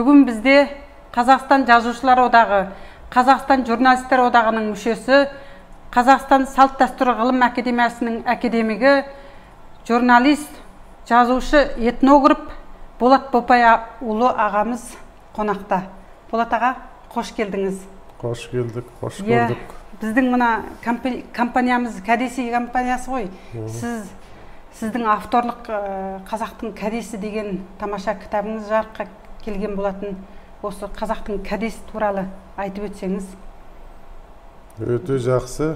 Бүгін бізде Қазақстан Жазушылар одағы, Қазақстан Журналистер одағының мүшесі, Қазақстан Салт дәстүр ғылым академиясының академигі, журналист, жазушы, этнограф Болат Бопай ұлы ағамыз қонақта. Болат аға, қош келдіңіз. Қош келдік, қош көрдік. Біздің мына компаниямыз кәдесі компаниясы ғой. Сіздің авторлық қазақтың кәдесі деген тамаша кітабыңыз жарыққа келген болатын. Осы қазақтың кәдесі туралы айтып өтсеңіз. Өте жақсы.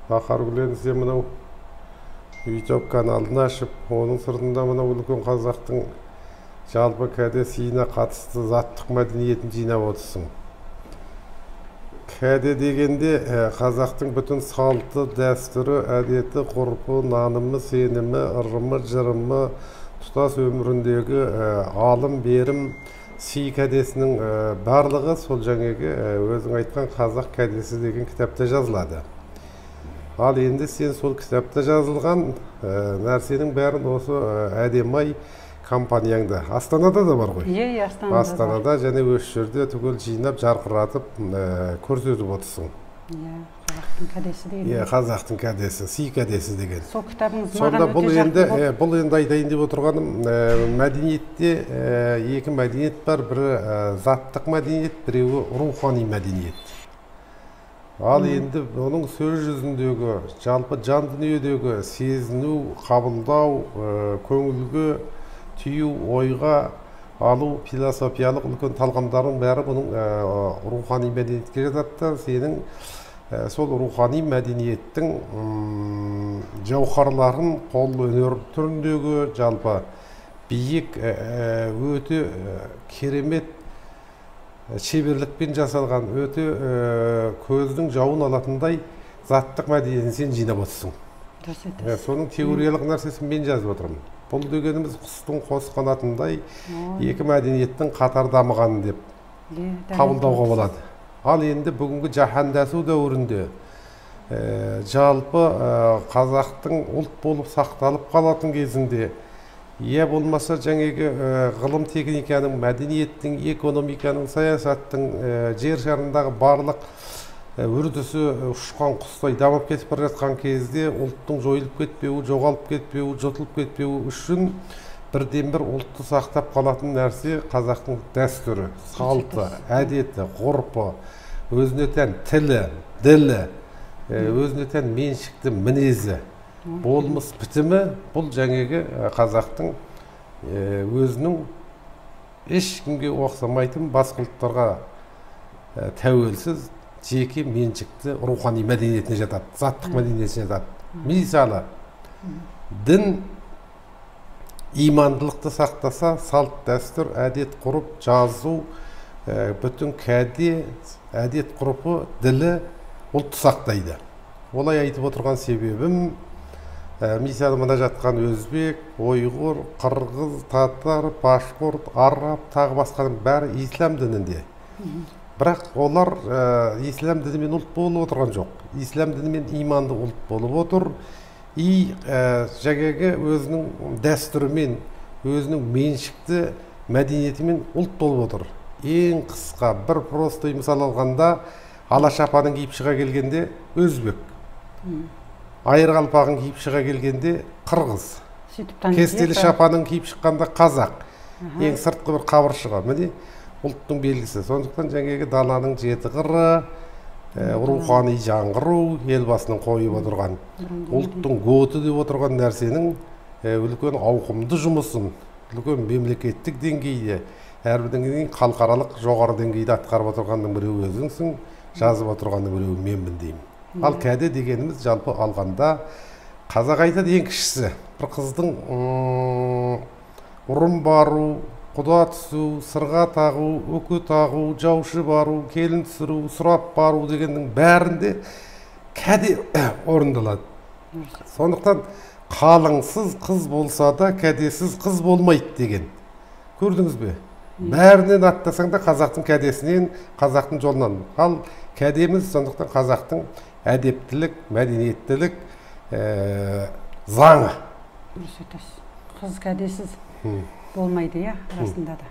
Бақаргүлен сен мынау YouTube каналын ашып, оның сыртында мынау үлкен қазақтың жалпы кәдесіне қатысты заттық мәдениетін жинап отырсың. Кәде дегенде қазақтың бүтін салты, дәстүрі, әдеті, ғұрпы, нанымы, сенімі, ырымы, жырымы, тұтас өміріндегі алым, берім, сый кәдесінің барлығы сол жаңағы өзің айтқан қазақ кәдесі деген кітапта жазылады. Ал енді сен сол кітапта жазылған нәрсенің бәрін осы әдемай компанияңда. Астанада да бар ғой? Иә, Астанада. Астанада және осы жерде түгел жинап, жарқыратып көрсетіп отырсың. Иә, қазақтың кәдесі деген. Иә, қазақтың кәдесі, сый кәдесі деген. Сол кітабыңыз маған өте жақын болды. Бұл енді айтайын деп отырғаным, мәдениетте екі мәдениет бар, бірі заттық мәдениет, біреуі рухани мәдениет. Ал енді оның сөз жүзіндегі, жалпы жан дүниедегі сезіну, қабылдау, көңілге түйу, ойға алу, философиялық үлкен талғамдардың бәрі бұның рухани мәдениетке жатады. Сенің сол рухани мәдениеттің жауһарларын қол өнер түріндегі жалпы биік, өте керемет шеберлікпен жасалған, өте көздің жауын алатындай заттық мәдениетін сен жинап отырсың. Соның теориялық нәрсесін мен жазып отырмын. Бұл дегеніміз құстың қос қанатындай екі мәдениеттің қатар дамығаны деп қабылдауға болады. Ал енді бүгінгі жаһандасу дәуірінде жалпы қазақтың ұлт болып сақталып қалатын кезінде, иә болмаса жаңағы ғылым техниканың, мәдениеттің, экономиканың, саясаттың жер шарындағы барлық үрдісі ұшқан құстай дамып кетіп бара жатқан кезде ұлттың жойылып кетпеуі, жоғалып кетпеуі, жұтылып кетпеуі үшін бірден-бір ұлтты сақтап қалатын нәрсе қазақтың дәстүрі, салты, әдеті, ғұрпы, өзіне тән тілі, ділі, өзіне тән меншікті мінезі, болмыс бітімі. Бұл жаңағы қазақтың өзінің ешкімге оқсамайтын, басқа ұлттарға тәуелсіз, жеке меншікті рухани мәдениетіне жатады, заттық мәдениетіне жатады. Мысалы, дін имандылықты сақтаса, салт, дәстүр, әдет, ғұрып, жазу, бүтін кәде, әдет, ғұрпы, ділі ұлтты сақтайды. Олай айтып отырған себебім, мысалы мына жатқан өзбек, ойғыр, қырғыз, татар, башқұрт, араб, тағы басқаның бәрі ислам дінінде. Бірақ олар ислам дінімен ұлт болып отырған жоқ. Ислам дінімен иманды ұлт болып отыр. Жаңағы өзінің дәстүрімен, өзінің меншікті мәдениетімен ұлт болып отыр. Ең қысқа бір простой мысал алғанда, ала шапанын киіп шыға келгенде өзбек, айыр қалпағын киіп шыға келгенде қырғыз, кестелі шапанын киіп шыққанда қазақ, ең сыртқы бір қабыршығы, міне ұлттың белгісі. Сондықтан жаңағы даланың жеті қыры, рухани жаңғыру, елбасының қойып отырған, ұлттың готы деп отырған нәрсенің үлкен ауқымды жұмысын, үлкен мемлекеттік деңгейде, әрбірдің халықаралық жоғары деңгейде атқарып отырғанның біреуі өзіңсің, жазып отырғанның біреуі менмін деймін. Ал кәде дегеніміз жалпы алғанда қазақ айтады ең кішісі. Бір қыздың ұрын бару, құда түсу, сырға тағу, өкі тағу, жаушы бару, келін түсіру, сұрап бару дегеннің бәрінде кәде орындалады. Сондықтан қалыңсыз қыз болса да кәдесіз қыз болмайды деген. Көрдіңіз бе? Бәрінен аттасаң да қазақтың кәдесінен, қазақтың жолынан. Ал кәдеміз сондықтан қазақтың әдептілік, мәдениеттілік заңы. Қыз кәдесіз болмайды, иә, расында да.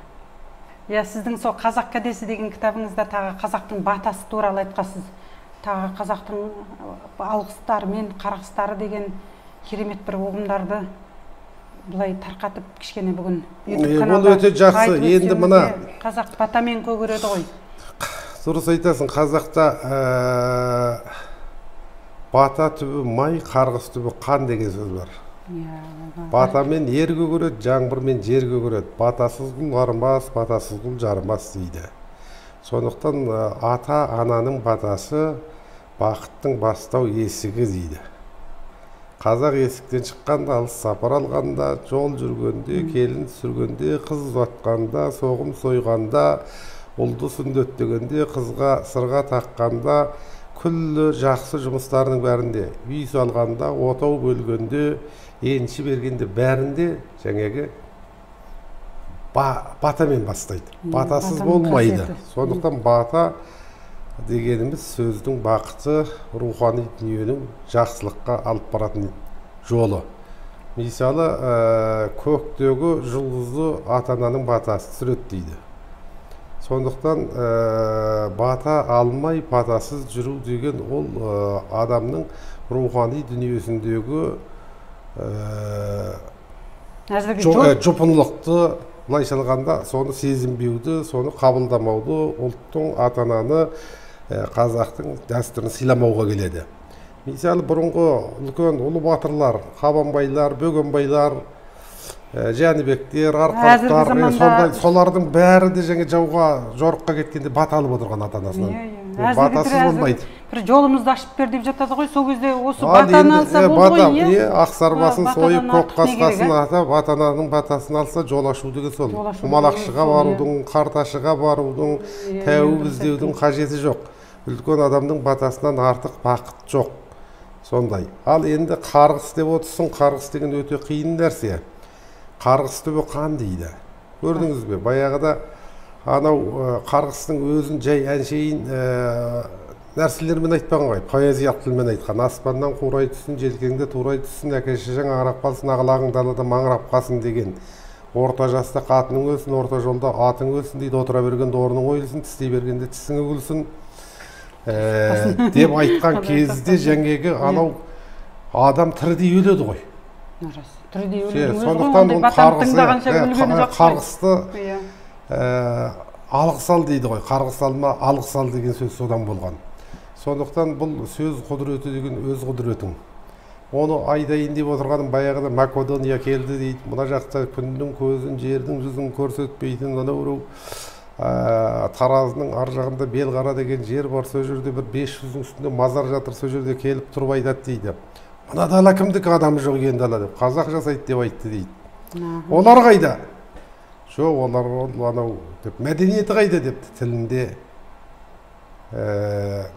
Сіздің сол «Қазақ кәдесі» деген кітабыңызда тағы қазақтың батасы туралы айтқансыз. Тағы қазақтың алғыстары мен қарғыстары деген керемет бір ұғымдарды бұлай тарқатып кішкене бүгін ол өте жақсы. Енді мына қазақ батамен көгереді ғой. Дұрыс айтасың, қазақта бата түбі май, қарғыс түбі қан деген сөз бар. Батамен ер көгереді, жаңбырмен жер көгереді. Батасыз құл арымас, батасыз құл жарымас дейді. Сондықтан ата ананың батасы бақыттың бастау есігі дейді. Қазақ есіктен шыққанда, алыс сапар алғанда, жол жүргенде, келін сүргенде, қыз ұзатқанда, соғым сойғанда, ұлды сүндеттегенде, қызға сырға таққанда, күллі жақсы жұмыстарының бәрінде, үй салғанда, отау бөлгенде, енші бергенде бәрінде жаңағы батамен бастайды. Батасыз болмайды. Сондықтан бата дегеніміз сөздің бақыты, рухани дүниенің жақсылыққа алып баратын жолы. Мысалы, көктегі жұлдызды ата-ананың батасы түсіреді дейді. Сондықтан бата алмай батасыз жүру деген ол адамның рухани дүниесіндегі жұпынлықты, былайша алғанда соны сезінбеуді, соны қабылдамауды, ұлттың ата-ананы, қазақтың дәстүрін сыйламауға келеді. Мысалы, бұрынғы үлкен ұлы батырлар, қабанбайлар, бөгенбайлар, жәнібектер, арқалықтар, солардың бәрі де жаңа жауға, жорыққа кеткенде бата алып отырған ата-анасынан. Батасыз болмайды. Бір жолымызды ашып бер деп жатады ғой, сол кезде осы батаны алса болды ғой. Ақсарбасын сойып, көк қасқасын атап, ата-ананың батасын алса, жол ашу деген сол. Құмалақшыға барудың, Қарташыға барудың, тәуіп іздеудің қажеті жоқ. Үлкен адамның батасынан артық бақыт жоқ. Сондай. Ал енді қарғыс деп отырсың, қарғыс деген өте қиын нәрсе. Қарғыс түбі қан дейді. Көрдіңіз бе? Баяғыда анау қарғыстың өзін жай әншейін нәрселермен айтпаған ғой, поэзиялық тілмен айтқан. Аспаннан қурай түссін, желкеңде турай түссін, әке-шешең аңырап қалсын, ағалағың далада маңырап қалсын деген. Орта жаста қатының өлсін, орта жолда атың өлсін дейді, отыра бергенде орның ойылсын, тістей бергенде тісің үгілсін деп айтқан кезде жаңағы анау адам тірідей өледі ғой. Сондықтан ол қарғысты алғыс ал дейді ғой, қарғыс алма, алғыс ал деген сөз содан болған. Сондықтан бұл сөз құдіреті деген өз құдіретің. Оны айдайын деп отырғаным баяғыда Македония келді дейді. Мына жақта күннің көзін, жердің жүзін көрсетпейтін анау Таразының ар жағында Белғара деген жер бар, сол жерде бір 500-дің үстінде мазар жатыр, сол жерде келіп тұрып айтады дейді. Мына дала кімдікі, адамы жоқ енді дала деп, қазақ жасайды деп айтты дейді. Олар қайда? Жоқ, олар анау деп, мәдениеті қайда депті, тілінде.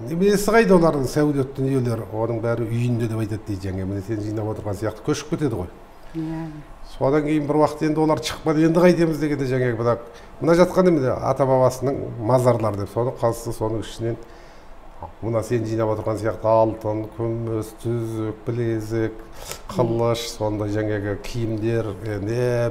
Немесі қайда олардың сәулет дүниелері, оның бәрі үйінде деп айтады дейді. Жаңа міне сен жинап отырған сияқты көшіп кетеді ғой. Содан кейін бір уақыт енді олар шықпады, енді қайтеміз дегенде жаңағы мына жатқан емде ата бабасының мазарлары деп, соны қалсы соның ішінен мына сен жинап отырған сияқты алтын, күміс, түзік, білезік, қылыш, сондай жаңағы киімдер,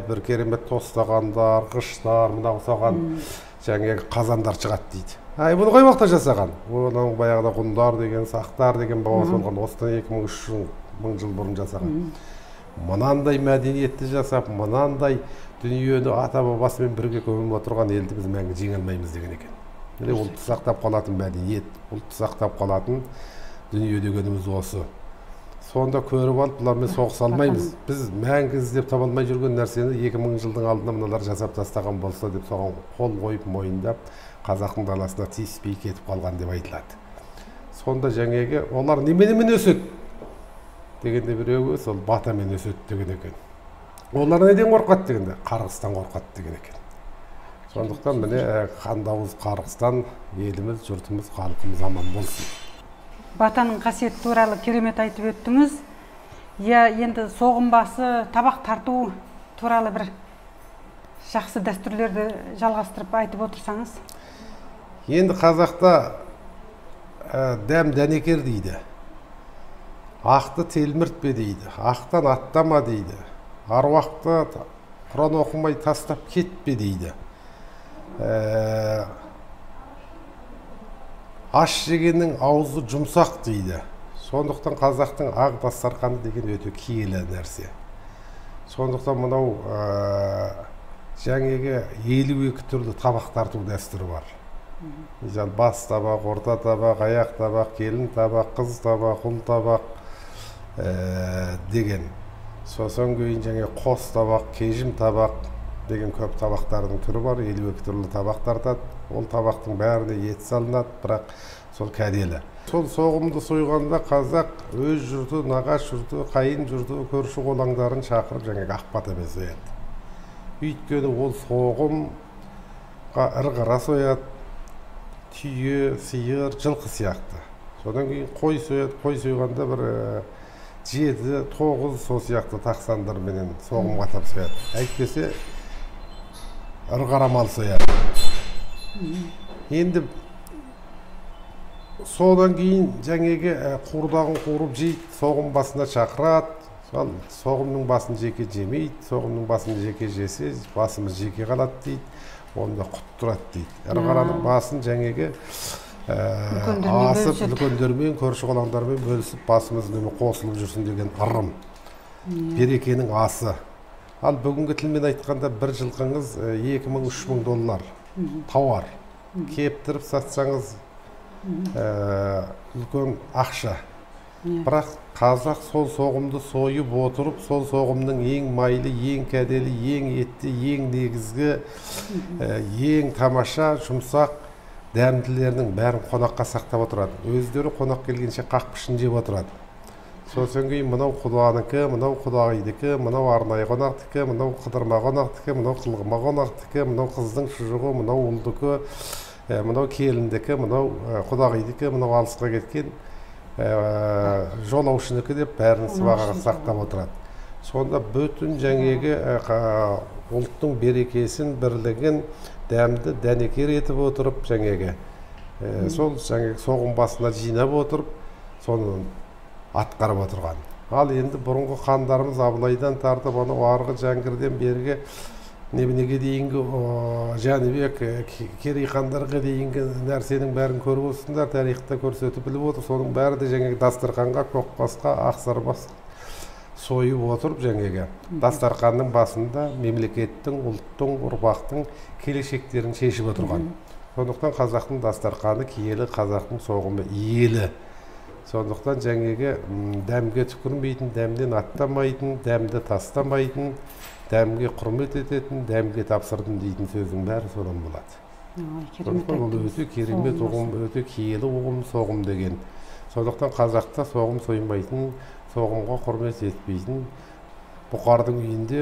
бір керемет тостағандар, қыштар, мына ұсаған жаңағы қазандар шығады дейді. Бұны қай уақытта жасаған? Оның баяғыда ғұндар деген, сақтар деген бабасы болған, осыдан 2000 жыл бұрын жасаған. Мынандай мәдениетті жасап, мынандай дүниені ата бабасымен бірге көміп отырған елді біз мәңгі жеңе алмаймыз деген екен. Ұлтты сақтап қалатын мәдениет, ұлтты сақтап қалатын дүние дегеніміз осы. Сонда көріп алып, бұлармен соғыса алмаймыз. Біз мәңгі іздеп таба алмай жүрген нәрсені 2000 жылдың алдында мыналар жасап тастаған болса деп соған қол қойып мойындап, қазақтың даласына тиіспей кетіп қалған деп айтылады. Сонда жаңағы олар неменемен өседі дегенде біреуі сол батамен өседі деген екен. Олар неден қорқады дегенде, қарғыстан қорқады деген екен. Сондықтан міне қандауыз қарғыстан еліміз, жұртымыз, халқымыз аман болсын. Батаның қасиеті туралы керемет айтып өттіңіз. Енді соғымбасы, табақ тарту туралы бір жақсы дәстүрлерді жалғастырып айтып отырсаңыз. Енді қазақта дәм дәнекер дейді. Ақты телміртпе дейді, ақтан аттама дейді, аруақты Құран оқымай тастап кетпе дейді. аш жегеннің аузы жұмсақ дейді. Сондықтан қазақтың ақ дастарқаны деген өте киелі нәрсе. Сондықтан мынау жаңағы 52 түрлі табақ тарту дәстүрі бар. Мысалы бас табақ, орта табақ, аяқ табақ, келін табақ, қыз табақ, ұл табақ деген. Сосын кейін жаңа қос табақ, кежім табақ деген көп табақтардың түрі бар. 52 түрлі табақ тартады. Ол табақтың бәріне ет салынады, бірақ сол кәделі. Сол соғымды сойғанда қазақ өз жұрты, нағаш жұрты, қайын жұрты, көрші қолаңдарын шақырып жаңағы ақбатамен сояды. Өйткені ол соғымға ірғара сояды, түйе, сиыр, жылқы сияқты. Содан кейін қой сояды. Қой сойғанда бір 7-9 сол сияқты тақсандарменен соғымға тап сояды. Әйтпесе ірғара мал сояды. Енді содан кейін жаңағы қуырдағын қуырып жейді, соғым басына шақырады. Соғымның басын жеке жемейді, соғымның басын жеке жесе, басымыз жеке қалады дейді. Онда құттырады дейді. Ірғараның басын жаңағы асып, үлкендермен, көрші қолаңдармен бөлісіп, басымыз қосылып жүрсін деген ырым. Берекенің асы. Ал бүгінгі тілмен айтқанда бір жылқыңыз $2000-3000 тауар. Кептіріп сатсаңыз үлкен ақша. Бірақ қазақ сол соғымды сойып отырып, сол соғымның ең майлы, ең кәделі, ең етті, ең негізгі, ең тамаша, жұмсақ дәмділерінің бәрін қонаққа сақтап отырады. Өздері қонақ келгенше қақпышын жеп отырады. Сосын кейін мынау құданыкі, мынау құдағидікі, мынау арнайы қонақтікі, мынау қыдырма қонақтікі, мынау қылғыма қонақтікі, мынау қыздың шұжығы, мынау ұлдікі, мынау келіндікі, мынау құдағидікі, мынау алысқа кеткен жолаушыныкі деп бәрін сыбаға сақтап отырады. Сонда бүтін жаңегі ұлттың берекесін, бірлігін, дәмді дәнекер етіп отырып жаңегі сол жаңағы соғым басына жинап отырып, соны атқарып отырған. Ал енді бұрынғы хандарымыз Абылайдан тартып, анау арғы Жәңгірден бергі неге дейінгі Жәнібек, Керей хандарға дейінгі нәрсенің бәрін көріп отырсыңдар, тарихта көрсетіп біліп отыр. Соның бәрі де жаңағы дастарханға, көкбасқа, ақсарбас сойып отырып, жаңағы дастарханның басында мемлекеттің, ұлттың, ұрпақтың келешектерін шешіп отырған. Сондықтан қазақтың дастарханы киелі, қазақтың соғымы иелі. Сондықтан жаңағы дәмге түкірмейтін, дәмден аттамайтын, дәмді тастамайтын, дәмге құрмет ететін, дәмге тапсырдым дейтін сөздің бәрі содан болады. Сондықтан ол өте керемет ұғым, өте киелі ұғым соғым деген. Сондықтан қазақта соғым соймайтын, соғымға құрмет етпейтін, бұқардың үйінде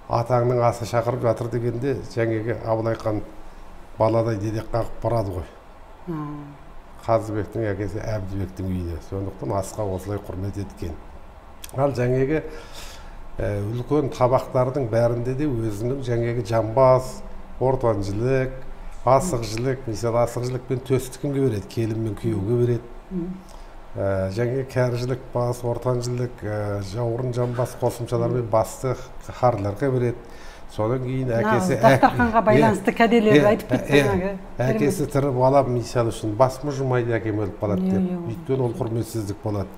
атаңның асы шақырып жатыр дегенде жаңағы Абылай хан баладай дедек қағып барады ғой. Қазыбектің әкесі Әбдібектің үйіне. Сондықтан асқа осылай құрмет еткен. Ал жаңағы үлкен табақтардың бәрінде де өзінің жаңағы жамбас, ортанжылық, асықжылық, мысалы асықжылықпен төсті кімге береді? Келін мен күйеуге береді. Жаңағы кәріжілік бас, ортанжылық, жауырын жамбас қосымшалармен басты харларға береді. Содан кейін әкесі дастарханға байланысты кәделерді айтып кетті. Әкесі тірі бала мысалы үшін басымы жұмайды, әкем өліп қалады деп. Өйткені ол құрметсіздік болады.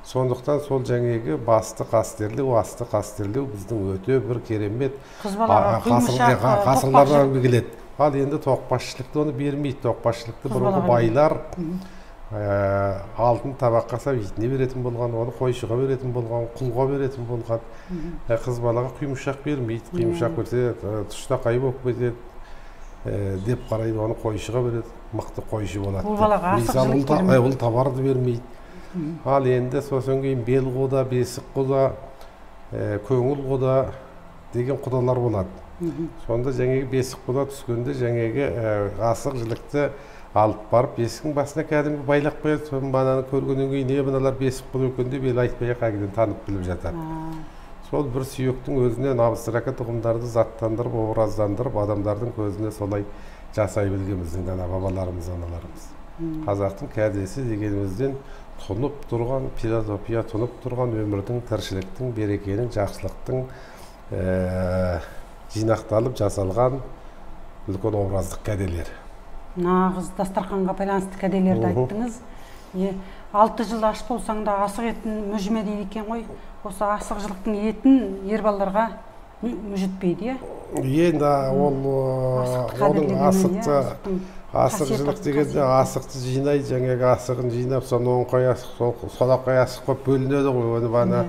Сондықтан сол жаңағы басты қастерлеу, асты қастерлеу біздің өте бір керемет ғасырлардан келеді. Ал енді тоқбасшылықты оны бермейді. Тоқбасшылықты бұрынғы байлар алтын табаққа сап итіне беретін болған, оны қойшыға беретін болған, құлға беретін болған. Қыз балаға құймышақ бермейді. Құймышақ берсе тұштақай болып кетеді деп қарайды, оны қойшыға береді. Мықты қойшы болады. Ол табарды бермейді. Ал енді сосын кейін бел құда, бесік құда, көңіл құда деген құдалар болады. Сонда жаңағы бесік құда түскенде жаңағы асық жілікті алып барып бесіктің басына кәдімгі байлап қояды. Соның бананы көргеннен кейін не мыналар бесік құда екен деп ел айтпай қағидан танып біліп жатады. Сол бір сүйектің өзіне абстрака тұқымдарды заттандырып, образдандырып, адамдардың көзіне солай жасай білген біздің бабаларымыз, аналарымыз. Қазақтың кәдесі дегенімізден тұнып тұрған, философия тұнып тұрған өмірдің, тіршіліктің, берекенің, жақсылықтың, жинақталып жасалған үлкен образдық кәделер. Нағыз дастарханға байланысты кәделерді айттыңыз. 6 жыл аш болсаң да асық етін мүжіме дейді екен ғой. Осы асық жылықтың етін ер балаларға мүжітпейді, Енді оның асық жылық дегенде асықты жинайды, жаңағы асығын жинап, соны оңқай асық, солақай асық болып бөлінеді ғой. Оны бана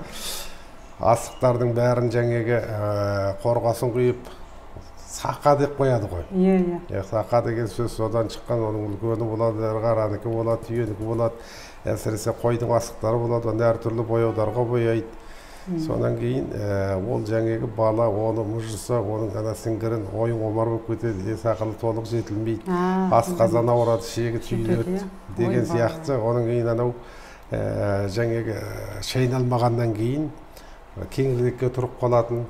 асықтардың бәрін жаңағы қорғасын құйып сақа деп қояды ғой. Сақа деген сөз содан шыққан, оның үлкені болады, қаранікі болады, түйенікі болады, әсіресе қойдың асықтары болады, оны әртүрлі бояударға бояйды. Сонан кейін ол жаңағы бала оны мұжыса, оның ана сіңгірін ойын омар болып кетеді, сақалы толық жетілмейді, асқазан ауырады, шегі түйіледі деген сияқты. Оның кейін анау жаңағы шайналмағаннан кейін кеңірдекке тұрып қалатын,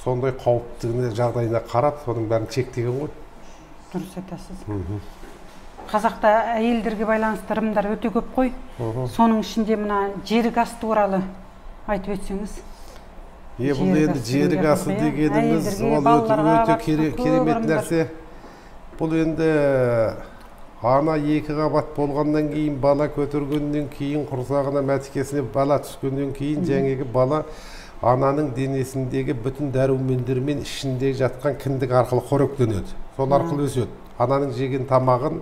сондай қауіптігіне жағдайына қарап, соның бәрін шектеген ғой. Дұрыс айтасыз. Қазақта әйелдерге байланысты ырымдар өте көп қой. Соның ішінде мына жерік ас туралы айтып өтсеңіз. Бұл енді жерік асы дегеніміз өте керемет нәрсе. Бұл енді ана 2 қабат болғаннан кейін, бала көтергеннен кейін, құрсағына мәтікесіне бала түскеннен кейін, жаңағы бала ананың денесіндегі бүтін дәрумендермен ішінде жатқан кіндік арқылы қоректенеді. Сол арқылы өседі. Ананың жеген тамағын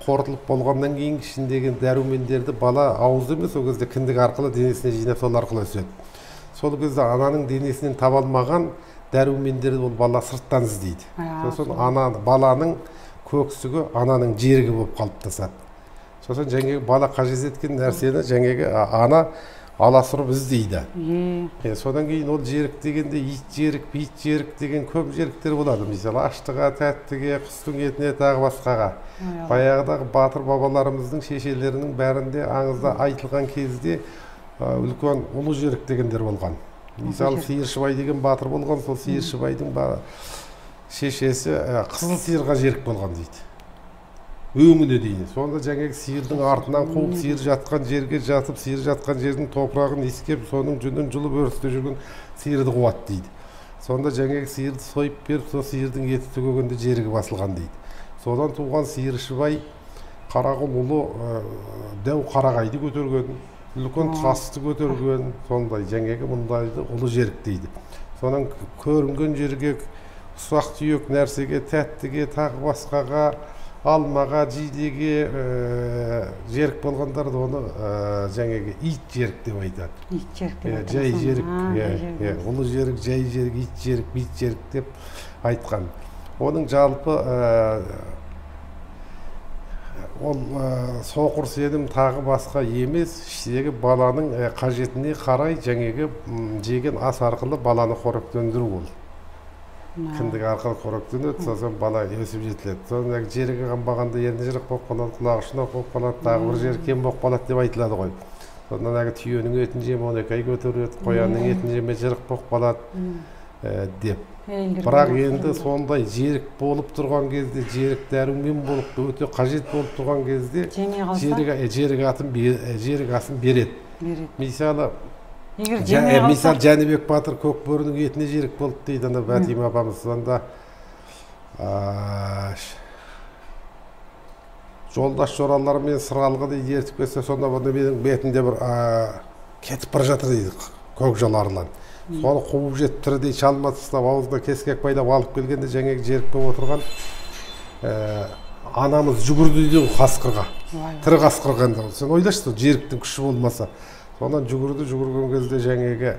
қорытылып болғаннан кейін ішіндегі дәрумендерді бала ауызды емес, ол кезде кіндік арқылы денесіне жинап, сол арқылы өседі. Сол кезде ананың денесінен таба алмаған дәрумендерді ол бала сырттан іздейді. Сосын баланың көксігі ананың жерігі болып қалыптасады. Сосын жаңағы бала қажет еткен нәрсені жаңағы ана аласырып іздейді. Содан кейін ол жерік дегенде ит жерік, бит жерік деген көп жеріктер болады. Мысалы, аштыға, тәттіге, құстың етіне, тағы басқаға. Баяғыдағы батыр бабаларымыздың шешелерінің бәрінде аңызда айтылған кезде үлкен ұлы жерік дегендер болған. Мысалы, Сиыршыбай деген батыр болған, сол Сиыршыбайдың шешесі қызыл сиырға жерік болған дейді. Өңіне дейін. Сонда жаңағы сиырдың артынан қуып, сиыр жатқан жерге жатып, сиыр жатқан жердің топырағын иіскеп, соның жүнін жұлып өрісте жүрген сиырды қуат дейді. Сонда жаңағы сиырды сойып беріп, сол сиырдың еті төгегенде жерігі басылған дейді. Содан туған Сиыршыбай Қарағұл ұлы дәу қарағайды көтерген, үлкен тасты көтерген, сондай жаңағы мұндайды ұлы жерік дейді. Сонан көрінген жерге, ұсақ түйек нәрсеге, тәттіге, тағы басқаға, алмаға, жидеге жерік болғандарды оны жаңағы ит жерік деп айтады. Ит жерік деп айтады. Жай жерік, ұлы жерік, жай жерік, ит жерік, бит жерік деп айтқан. Оның жалпы ол соқыр сенім тағы басқа емес, іштегі баланың қажетіне қарай жаңағы жеген ас арқылы баланы қоректендіру ол. Кіндік арқылы қоректенеді, сосын бала өсіп жетіледі. Сосын жерігі қанбағанда еріне жырық болып қалады, құлағы шұнақ болып қалады, тағы бір жері кем болып қалады деп айтылады ғой. Содан түйенің етін жеме 12 ай көтереді, қоянның етін жеме жырық болып қалады деп. Бірақ енді сондай жерік болып тұрған кезде, жерік дәрумен болып өте қажет болып тұрған кезде жерік асын береді. Мысалы, Жәнібек батыр Көкбөрінің етіне жерік болды дейді, ана Бәтима апамыз. Сонда жолдас жораларымен сыралғы дейді ертіп кетсе, сонда менің бетінде бір кетіп бара жатыр дейді, көкжал арлан. Соны қуып жетіп тірідей шалма тастап, аузына кескек байлап алып келгенде жаңағы жерікпен отырған анамыз жүгірді дейді қасқырға. Тірі қасқырға. Сен ойлашы, жеріктің күші болмаса. Сонан жүгірген кезде жаңағы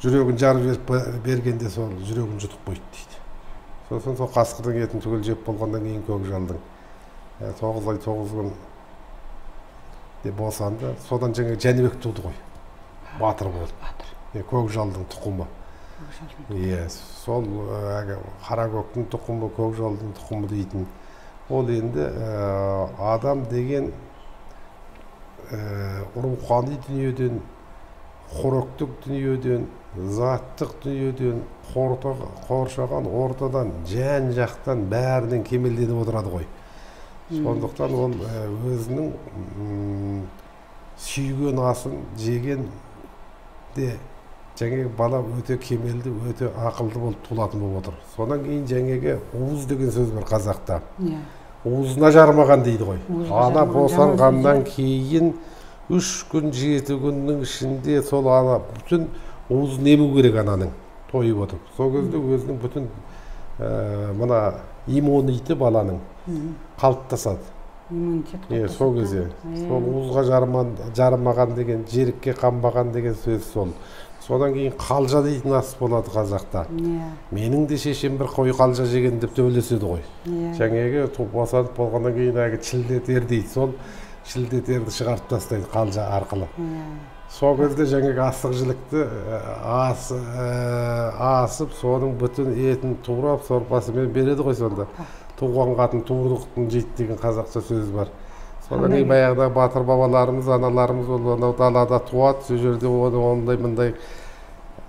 жүрегін жарып бергенде сол жүрегін жұтып қойды дейді. Сосын сол қасқырдың етін түгел жеп болғаннан кейін көкжалдың 9 ай 9 күн деп босанды. Содан жаңағы Жәнібек туды ғой. Батыр болды. Көкжалдың тұқымы. Сол қара көктің тұқымы, көкжалдың тұқымы дейтін. Ол енді адам деген рухани дүниеден, қоректік дүниеден, заттық дүниеден, қоршаған ортадан, жан жақтан бәрінен кемелденіп отырады ғой. Сондықтан ол өзінің сүйген асын жеген де жаңағы бала өте кемелді, өте ақылды болып туылатын болып отыр. Содан кейін жаңағы уыз деген сөз бар қазақта. Уызына жармаған дейді ғой. Ана босанғаннан кейін 3 күн 7 күннің ішінде сол ана бүтін уызын ему керек ананың тойып отыр. Сол кезде өзінің бүтін мына иммунитеті баланың қалыптасады. Сол кезде сол уызға жармаған деген, жерікке қанбаған деген сөз сол. Содан кейін қалжа дейтін ас болады қазақта. Менің де шешем бір қой қалжа жеген деп төбелеседі ғой. Жаңағы босанып болғаннан кейін әгі шілдетер дейді. Сол шілдетерді шығарып тастайды қалжа арқылы. Сол кезде жаңағы астық жілікті асып, соның бүтін етін турап, сорпасымен береді ғой сонда. Туған қатын туырлықтың жейді деген қазақша сөз бар. Содан кейін баяғыда батыр бабаларымыз, аналарымыз ол далада туады, сол жерде ондай мындай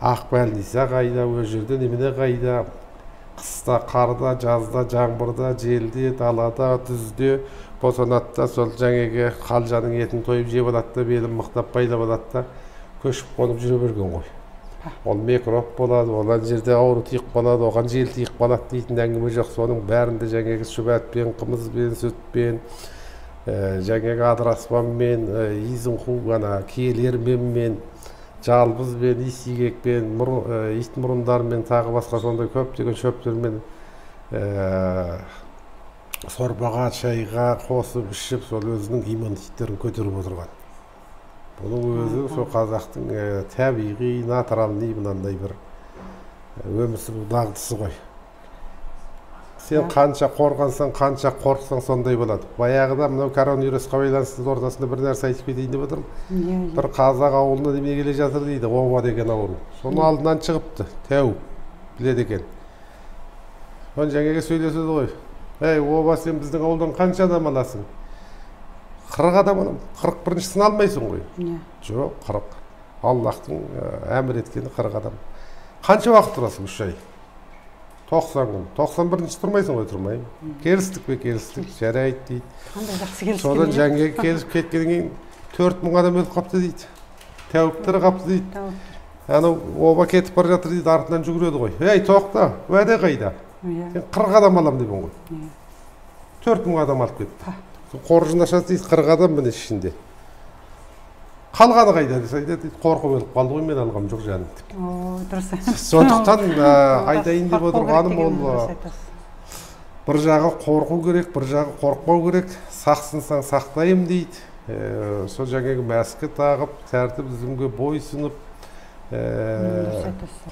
ақ бәлниса қайда, ол жерде немене қайда, қыста қарда, жазда, жаңбырда, желде, далада, түзде босанады да, сол жаңағы қалжаның етін тойып жеп алады да, белін мықтап байлап алады да, көшіп қонып жүре берген ғой. Ол микроб болады, оған жерде ауру тиіп қалады, оған жел тиіп қалады дейтін әңгіме жоқ. Соның бәрінде жаңағы шүбәтпен, қымызбен, сүтпен, жаңағы адыраспанмен, изіңху, келерменмен, жалбызбен, исигекпен, ит мұрындармен, тағы басқа сондай көптеген шөптермен сорпаға, шайға қосып ішіп, сол өзінің иммунитеттерін көтеріп отырған. Бұның өзі сол қазақтың табиғи, натуральный мынандай бір өмір сүру дағдысы ғой. Сен қанша қорғансаң, қанша қорықсаң сондай болады. Баяғыда мынау коронавирусқа байланысты ортасында бір нәрсе айтып кетейін деп отырмын. Бір қазақ ауылына неме келе жатыр дейді, оба деген ауру. Соның алдынан шығыпты, тәу біледі екен. Соны жаңағы сөйлеседі ғой. Ей, оба, сен біздің ауылдан қанша адам аласың? 40 адам алам. 41-шісін алмайсың ғой. Жоқ, 40. Аллахтың әмір еткені 40 адам. Қанша уақыт тұрасың? 3 ай. 90 күн. 91-ші тұрмайсың ғой, тұрмай. Келістік пе, келістік. Жарайды дейді. Қандай жақсы келістік. Содан жаңағы келісіп кеткеннен кейін 4000 адам өліп қапты дейді. Тәуіптері қапты дейді. Анау оба кетіп бара жатыр дейді, артынан жүгіреді ғой. Ей, тоқта, уәде қайда? Сен 40 адам алам деген ғой. 4000 адам алып кетті. Қоржын ашады дейді, 40 адам міне ішінде. Қалғаны қайда десе айтады, қорқып өліп қалды ғой, мен алғам жоқ жаным деп. Дұрыс. Сондықтан айтайын деп отырғаным ол бір жағы қорқу керек, бір жағы қорықпау керек. Сақсынсаң сақтайым дейді. Сол жаңағы мәскі тағып, тәртіп тізімге бойсынып,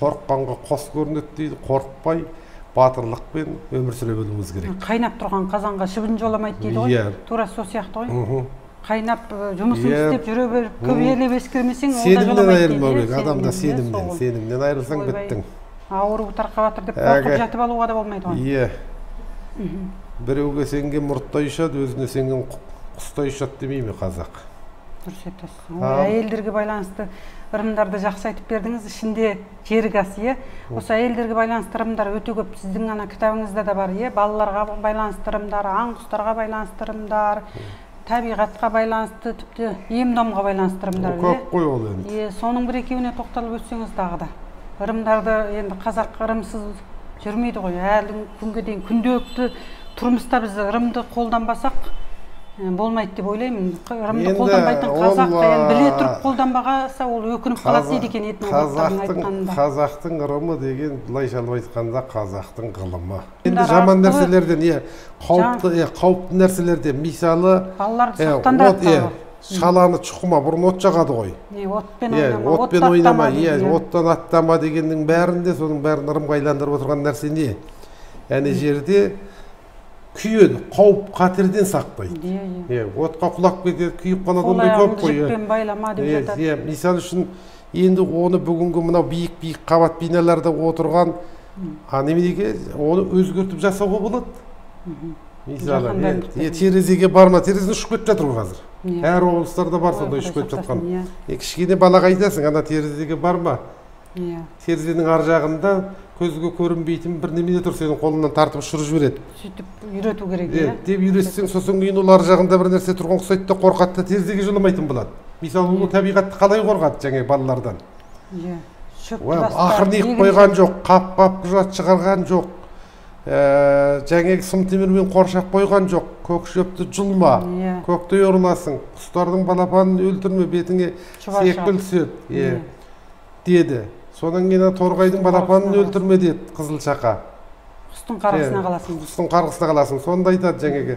қорыққанға қос көрінеді дейді, қорықпай батырлықпен өмір сүре білуіміз керек. Қайнап тұрған қазанға шыбын жоламайды дейді ғой. Тура сол сияқты ғой. Қайнап жұмысын істеп жүре беріп, көп елеп ескірмесең, ол да жоламайды дейді. Сенімнен айырылмау керек, адамда сенімнен айырылсаң біттің. Ауру тарқап жатыр деп қорқып жатып алуға да болмайды ғой. Біреуге сенген мұрттай ұшады, өзіне сенген құстай ұшады демей ме қазақ? Дұрыс айтасыз. Әйелдерге байланысты ырымдарды жақсы айтып бердіңіз, ішінде жерік асы. Осы әйелдерге байланысты ырымдар өте көп. Сіздің ана кітабыңызда да бар, балаларға байланысты ырымдар, аң-құстарға байланысты ырымдар, табиғатқа байланысты, тіпті ем-домға байланысты ырымдар. Көп қой ол енді. Соның бір екеуіне тоқталып өтсеңіз тағы да. Ырымдарды енді қазақ ырымсыз жүрмейді ғой. Әлі күнге дейін күнделікті тұрмыста біз ырымды қолданбасақ болмайды деп ойлаймын. Ырымды қолданбайтын қазақ біле тұрып қолданбағаса ол өкініп қалады дейді екен этнологтардың айтқанында. Қазақтың ырымы деген былайша айтқанда қазақтың ғылымы. Енді жаман нәрселерден, қауіпті нәрселерден, мысалы балаларды сақтандырады. Шаланы чұқыма, бұрын от жағады ғой. Отпен ойнама, оттан аттама дегеннің бәрінде, соның бәрін ырымға айландырып отырған нәрсе не? Әне жерде күйеді, қауіп қатерден сақтайды. Отқа құлап кетеді, күйіп қалады, ондай көп қой. Жіппен байлама деп жатады. Мысалы үшін, енді оны бүгінгі мынау биік қабат биналарда отырған неменеге оны өзгертіп жасауға болады. Мысалы, терезеге барма, терезені ұшып кетіп жатыр ғой қазір. Әр облыстарда бар сондай ұшып кетіп жатқан. Кішкене бала қайдасың, ана терезеге барма. Терезенің ар жағында көзге көрінбейтін бір немене тұр, сенің қолыңнан тартып ұшырып жібереді. Сөйтіп үйрету керек. Деп үйретсең, сосын кейін ол ар жағында бір нәрсе тұрған ұқсайды да қорқады да терезеге жоламайтын болады. Мысалы, ол табиғатты қалай қорғады жаңа балалардан? ақырын иіп қойған жоқ, қап құжат шығарған жоқ, жаңағы сым темірмен қоршап қойған жоқ, көк шөпті жұлма, көктей ұрласың, құстардың балапанын өлтірме, бетіңе секпіл түседі деді. Содан кейін торғайдың балапанын өлтірме деді Қызылшақа. Құстың қарғысына қаласың. Құстың қарғысына қаласың. Сонда айтады жаңағы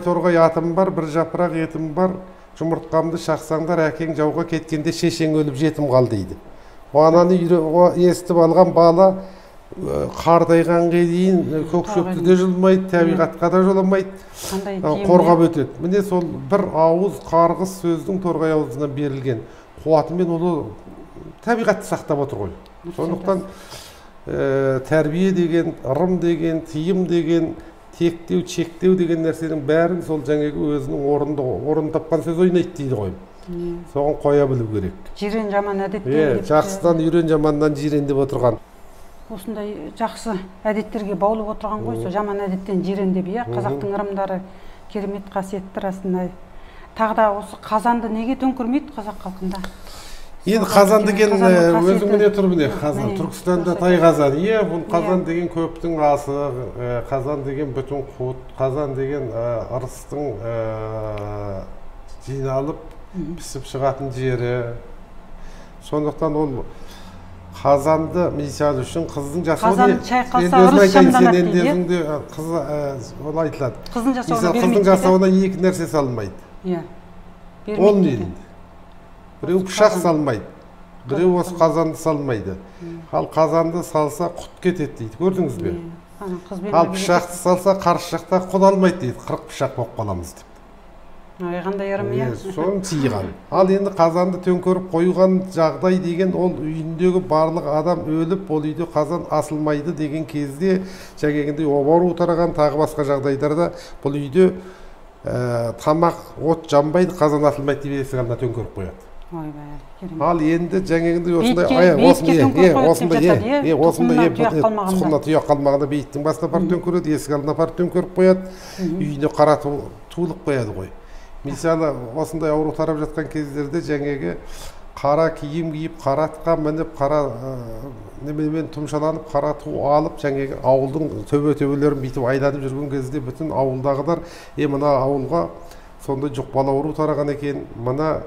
торғай атым бар, бір жапырақ етім бар, жұмыртқамды шақсаңдар, әкең жауға кеткенде шешең өліп жетім қал дейді. Ананы естіп алған бала қартайғанға дейін көк шөпті де жұлмайды, табиғатқа да жоламайды, қорғап өтеді. Міне сол бір ауыз қарғыс сөздің торғай аузынан берілген қуатымен ол табиғатты сақтап отыр ғой. Сондықтан тәрбие деген, ырым деген, тыйым деген, тектеу, чектеу деген нәрсенің бәрін сол жаңағы өзінің орын тапқан сөз ойнайды дейді ғой. Соған қоя білу керек. Жирен жаман әдеттен. Жақсыдан үйрен, жаманнан жирен деп отырған. Осындай жақсы әдеттерге баулып отырған ғой, сол жаман әдеттен жирен деп. Қазақтың ырымдары керемет қасиетті расында. Тағы да осы қазанды неге төңкермейді қазақ халқында? Енді қазан деген өзің міне тұр міне қазан. Түркістанда тай қазан. Бұл қазан деген көптің асы, қазан деген бүтін қуыт, қазан деген ырыстың жиналып пісіп шығатын жері. Сондықтан ол қазанды misal үшін қыздың жасауына ырыс шамданады дейді. Ол айтылады. Қыздың жасауына екі нәрсе салынбайды. Ол не? Біреу пышақ салмайды, біреу осы қазанды салмайды. Ал қазанды салса құт кетеді дейді, көрдіңіз бе? Ал пышақты салса қарсы жақта құт алмайды дейді, 40 пышақ болып қаламыз деп. Қандай ырым иә? Соны тиған. Ал енді қазанды төңкеріп қойған жағдай деген ол үйіндегі барлық адам өліп, ол үйде қазан асылмайды деген кезде жаңағындай обару тараған тағы басқа жағдайларда бұл үйде тамақ от жанбайды, қазан асылмайды деп есік алдына төңкеріп қояды. Ал енді жаңағындай осындай тұқымна тұяқ қалмағанда бейіттің басына апарып төңкереді, есік алдына апарып төңкеріп қояды, үйіне қара туылып қояды ғой. Мысалы, осындай ауру тарап жатқан кездерде жаңағы қара киім киіп, қара атқа мініп, қара немен тұмшаланып, қара ту алып, жаңағы ауылдың төбе-төбелерін бүйтіп айдатып жүрген кезде бүтін ауылдағылар, мына ауылға сондай жұқпалы ауру тараған екен, мына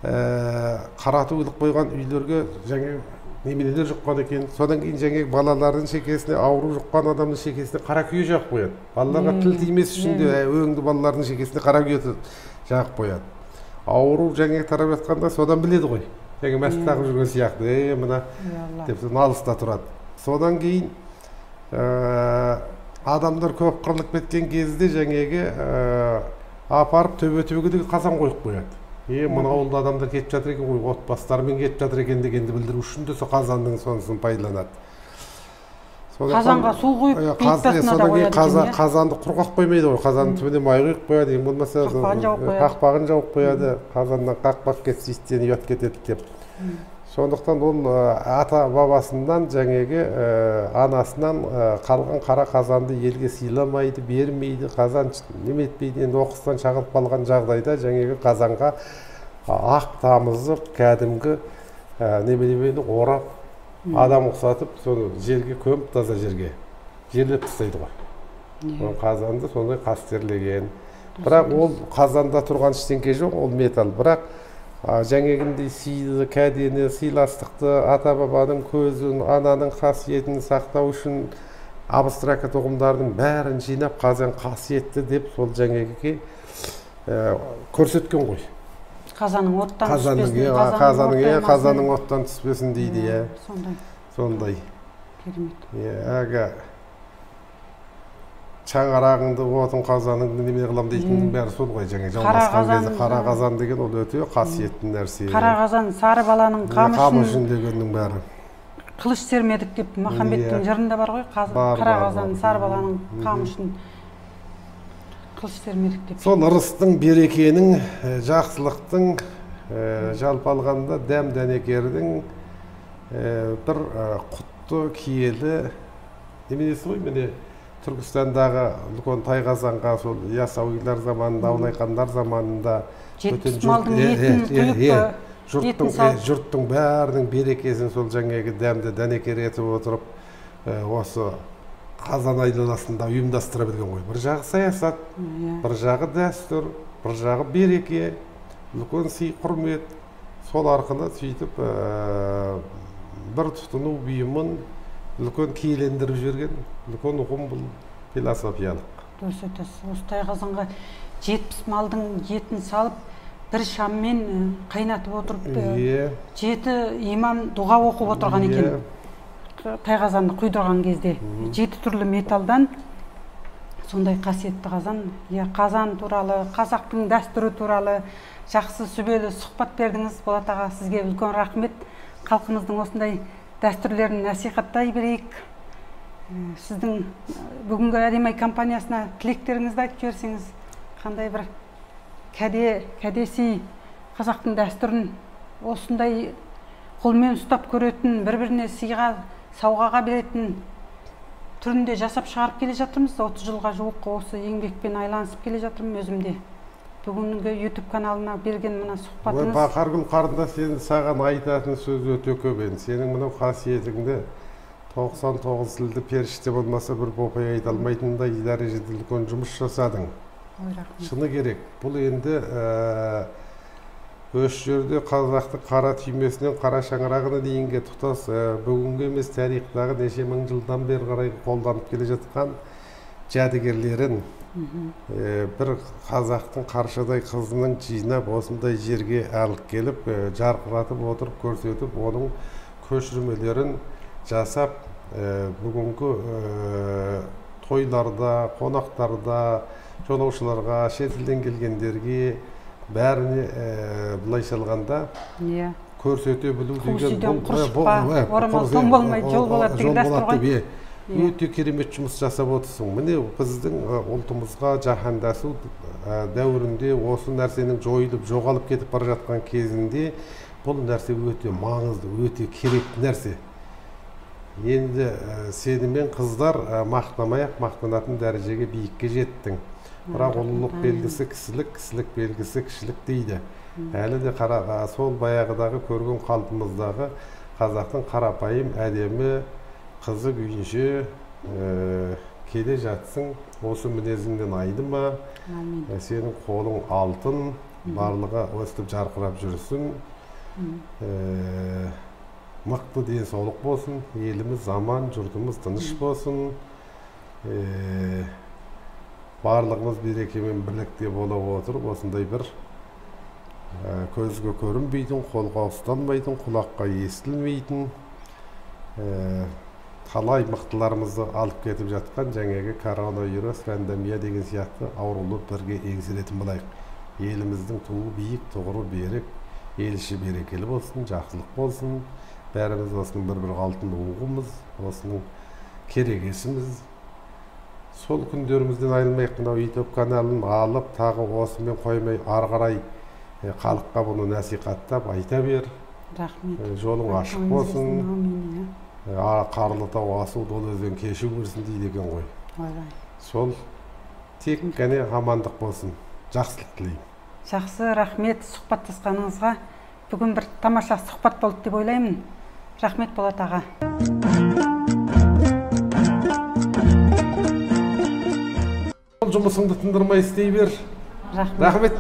қара ту іліп қойған үйлерге жаңағы неменелер жұққан екен. Содан кейін жаңағы балалардың шекесіне, ауру жұққан адамның шекесіне қара күйе жағып қояды. Балаларға тіл тимес үшін де өңді балалардың шекесіне қара күйе жағып қояды. Ауру жаңағы тарап жатқанда содан біледі ғой. Жаңағы мәсіп тағып жүрген сияқты, мына деп алыста тұрады. Содан кейін адамдар көп қырылып кеткен кезде жаңағы апарып төбе-төбеге қазан қойып қояды. Мына ауылда адамдар кетіп жатыр екен ғой, отбасыларымен кетіп жатыр екен дегенді білдіру үшін де сол қазанның сонысын пайдаланады. Қазанға су құйып, бейітпесіне де қояды екен. Қазанды құрғақ қоймайды ғой, қазанның түбіне май құйып қояды, ең болмаса қақпағын жауып қояды, қазаннан қақпақ кетсе иттен ұят кетеді деп. Сондықтан ол ата бабасынан жаңағы анасынан қалған қара қазанды елге сыйламайды, бермейді, қазан неметпейді. Енді оқыстан шағылып қалған жағдайда жаңағы қазанға ақ тамызып, кәдімгі неменені орап, адам ұқсатып, соны жерге көміп, таза жерге жерлеп тастайды ғой. Қазанды сондай қастерлеген. Бірақ ол қазанда тұрған ештеңе жоқ, ол металл. Бірақ жаңағындай сыйды, кәдені, сыйластықты, ата-бабаның көзін, ананың қасиетін сақтау үшін абстракт ұғымдардың бәрін жинап, қазан қасиетті деп сол жаңағыға көрсеткен ғой. Қазаның оттан түспесін дейді. Сондай. Әгі шаңырағыңды, отын қазаныңды неме қылам дейтіннің бәрі сол ғой. Жауласқан кезде қара қазан деген ол өте қасиетті нәрсе. Қара қазан сары баланың қамышын дегеннің бәрі. Қылыш сермедік деп Махамбеттің жырында бар ғой. Қара қазан сары баланың қамышын қылыш сермедік деп. Сол ырыстың, берекенің, жақсылықтың, жалпы алғанда дәм дәнекердің бір құтты киелі неменесі ғой, міне Түркістандағы үлкен тай қазанға сол ясауилар заманында, аулайқандар заманында жетпіс малдың етін құйып жұрттың бәрінің берекесін сол жаңағы дәмді дәнекер етіп отырып осы қазан айналасында ұйымдастыра білген ғой. Бір жағы саясат, бір жағы дәстүр, бір жағы береке, үлкен сый құрмет. Сол арқылы сөйтіп бір тұтыну бұйымын үлкен киелендіріп жіберген үлкен ұғым бұл философиялық. Дұрыс айтасыз. Осындай қазанға 70 малдың етін салып, бір шаммен қайнатып отырып, 7 имам дұға оқып отырған екен. Тайқазанды құйдырған кезде 7 түрлі металдан сондай қасиетті қазан. Қазан туралы, қазақтың дәстүрі туралы жақсы сүбелі сұхбат бердіңіз. Болат аға, сізге үлкен рахмет. Халқымыздың осындай дәстүрлерін насихаттай берейік. Сіздің бүгінгі Әдемі компаниясына тілектеріңізді айтып жіберсеңіз, қандай бір кәдесый қазақтың дәстүрін осындай қолмен ұстап көретін, бір-біріне сыйға, сауғаға беретін түрінде жасап шығарып келе жатырмыз. 30 жылға жуық осы еңбекпен айланысып келе жатырмын өзімде. Бүгінгі YouTube каналына берген мына сұхбатыңыз. Бақаргүл қарындас, саған айтатын сөз өте көп. Сенің мынау қасиетіңді 99 тілді періште болмаса бір бопай айта алмайтындай дәрежеде үлкен жұмыс жасадың. Шыны керек. Бұл енді өш жерде қазақты қара түймесінен қара шаңырағына дейінге тұтас бүгінгі емес тарихтағы неше мың жылдан бері қарай қолданып келе жатқан жәдігерлерін бір қазақтың қаршадай қызының жинап осындай жерге алып келіп жарқыратып отырып көрсетіп оның көшірмелерін жасап бүгінгі тойларда, қонақтарда, жолаушыларға, шетелден келгендерге бәріне бұлайша алғанда көрсете білу деген орамал том болмайды, жол болады деген дәстүр ғой. Өте керемет жұмыс жасап отырсың. Міне біздің ұлтымызға жаһандасу дәуірінде осы нәрсенің жойылып, жоғалып кетіп бара жатқан кезінде бұл нәрсе өте маңызды, өте керек нәрсе. Енді сенімен қыздар мақтамай-ақ мақтанатын дәрежеге биікке жеттің. Бірақ ұлылық белгісі кісілік, кісілік белгісі кішілік дейді. Әлі де сол баяғыдағы көрген қалпымыздағы қазақтың қарапайым әдемі қызы күйінше келе жатсың. Осы мінезіңнен айды ма? Сенің қолың алтын, барлығы өстіп жарқырап жүрсін. Мықты денсаулық болсын, еліміз аман, жұртымыз тыныш болсын. Барлығымыз берекемен бірлікте бола отырып, осындай бір көзге көрінбейтін, қолға ұсталмайтын, құлаққа естілмейтін талай мықтыларымызды алып кетіп жатқан жаңағы коронавирус, пандемия деген сияқты аурулы бірге еңсеретін болайық. Еліміздің туы биік, тұғыры берік, елші берекелі болсын, жақсылық болсын. Бәріміз осының бір алтын уғымыз, осының керегесіміз. Сол күндерімізден айырылмайық, мынау YouTube каналын алып, тағы осымен қоймай ары қарай халыққа бұны насихаттап айта бер. Рахмет. Жолың ашық болсын. Қарлытау асу дол өзен кешу көрсін дейді екен ғой. Сол тек қана амандық болсын. Жақсылық тілеймін. Жақсы, рахмет сұхбаттасқаныңызға. Бүгін бір тамаша сұхбат болды деп ойлаймын. Рахмет Болат аға. Жұмысыңды тындырмай істей бер. Рахмет.